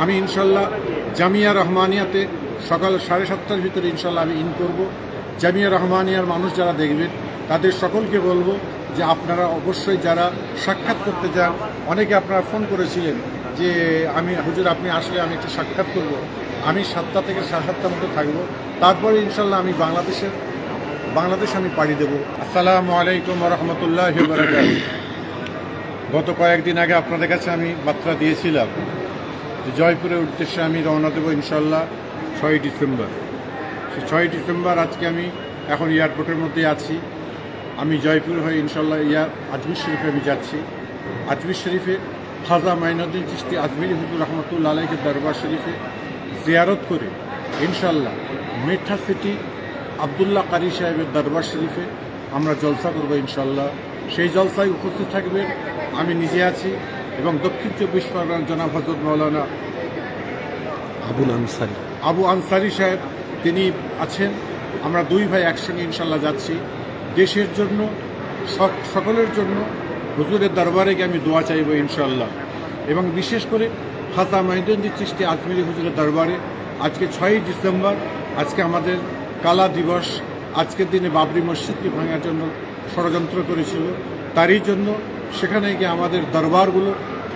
আমি ইনশাল্লাহ জামিয়া রহমানিয়াতে সকাল 7:30টার ভিতরে ইনশাল্লাহ আমি ইন করব। জামিয়া রহমানিয়ার মানুষ যারা দেখবেন তাদের সকলকে বলবো যে আপনারা অবশ্যই যারা সাক্ষাৎ করতে চান, অনেকে আপনারা ফোন করেছিলেন যে আমি হুজুর আপনি আসলে আমি একটা সাক্ষাৎ করব। আমি 7টা থেকে 7:30টার মধ্যে থাকবো, তারপরে ইনশাল্লাহ আমি বাংলাদেশ আমি পাড়ি দেব। আসসালামু আলাইকুম ওয়া রাহমাতুল্লাহি ওয়া বারাকাতুহু। গত কয়েকদিন আগে আপনাদের কাছে আমি বার্তা দিয়েছিলাম যে জয়পুরের উদ্দেশ্যে আমি রওনা দেবো ইনশাল্লাহ 6 ডিসেম্বর। সেই 6 ডিসেম্বর আজকে আমি এখন এয়ারপোর্টের মধ্যে আছি। আমি জয়পুর হয়ে ইনশাল্লাহ আজমির শরীফে আমি যাচ্ছি। আজমির শরীফে খাজা মাইনুদ্দিন চিশতি আজমিরি হুজুর রহমতুল্লাহ আলাইহির দরবার শরীফে জিয়ারত করে ইনশাল্লাহ মেঠা সিটি আবদুল্লাহ কারি সাহেবের দরবার শরীফে আমরা জলসা করবো ইনশাল্লাহ। সেই জলসায় উপস্থিত থাকবেন আমি নিজে আছি এবং দক্ষিণ 24 পরগনার জনাব হযরত মাওলানা আবু আনসারি সাহেব তিনি আছেন। আমরা দুই ভাই একসঙ্গে ইনশাল্লাহ যাচ্ছি। দেশের জন্য সকলের জন্য হুজুরের দরবারে গিয়ে আমি দোয়া চাইব ইনশাল্লাহ। এবং বিশেষ করে খাজা মাইনুদ্দিন চিশতি আজমিরি হুজুরের দরবারে আজকে 6 ডিসেম্বর, আজকে আমাদের কালা দিবস। আজকের দিনে বাবরি মসজিদকে ভাঙার জন্য ষড়যন্ত্র করেছিল, তারই জন্য সেখানে গিয়ে আমাদের দরবারগুলো,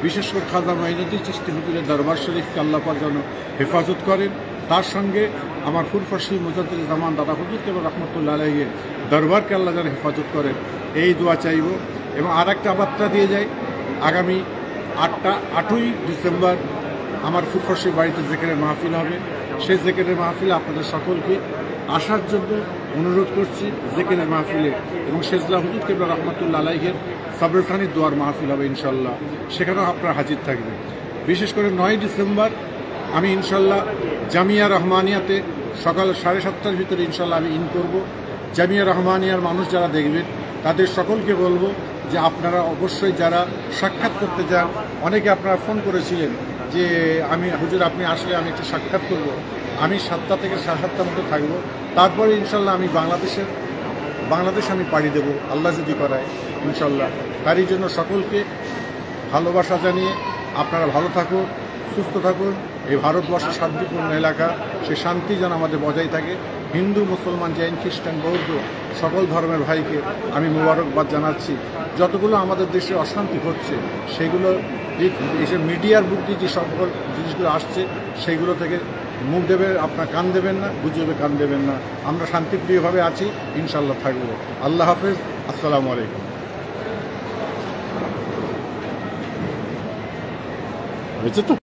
বিশেষ করে খাজা মাইনুদ্দিন চিশতি হুজুরের দরবার শরীফকে আল্লাহ পাক যেন হেফাজত করেন। তার সঙ্গে আমার ফুরফসি মুজাদ্দিদ জামান দাদা হুজুর কেবল রহমতুল্লাহ আলাইহির দরবারকে আল্লাহ যেন হেফাজত করেন, এই দোয়া চাইব। এবং আর একটা বার্তা দিয়ে যাই, আগামী 8ই ডিসেম্বর আমার ফুরফসির বাড়িতে জিকিরের মাহফিল হবে। সেই জিকিরের মাহফিলে আপনাদের সকলকে আসার জন্য অনুরোধ করছি জিকিরের মাহফিলে। এবং শেজলা হুজুর কেবল রহমতুল্লাহ আলাইহির সাবরখানির দোয়ার মাহফিল হবে ইনশাল্লাহ, সেখানেও আপনারা হাজির থাকবেন। বিশেষ করে 9 ডিসেম্বর আমি ইনশাল্লাহ জামিয়া রহমানিয়াতে সকাল 7:30টার ভিতরে ইনশাল্লাহ আমি ইন করব। জামিয়া রহমানিয়ার মানুষ যারা দেখবেন তাদের সকলকে বলবো যে আপনারা অবশ্যই যারা সাক্ষাৎ করতে চান, অনেকে আপনারা ফোন করেছিলেন যে আমি হুজুর আপনি আসলে আমি একটা সাক্ষাৎ করব। আমি 7টা থেকে 7:30টার মধ্যে থাকবো, তারপরে ইনশাল্লাহ আমি বাংলাদেশ আমি পাড়ি দেব, আল্লাহ যদি করায় ইনশাল্লাহ। তারই জন্য সকলকে ভালোবাসা জানিয়ে আপনারা ভালো থাকুন, সুস্থ থাকুন। এই ভারতবর্ষের শান্তিপূর্ণ এলাকা, সে শান্তি যেন আমাদের বজায় থাকে। হিন্দু, মুসলমান, জৈন, খ্রিস্টান, বৌদ্ধ সকল ধর্মের ভাইকে আমি মোবারকবাদ জানাচ্ছি। যতগুলো আমাদের দেশে অশান্তি হচ্ছে সেগুলো এসব মিডিয়ার বুক দিয়ে যে সকল জিনিসগুলো আসছে সেইগুলো থেকে মুখ দেবেন, আপনার কান দেবেন না, গুজবে কান দেবেন না। আমরা শান্তিপ্রিয়ভাবে আছি, ইনশাল্লাহ থাকবো। আল্লাহ হাফেজ, আসসালামু আলাইকুম। হয়েছে তো।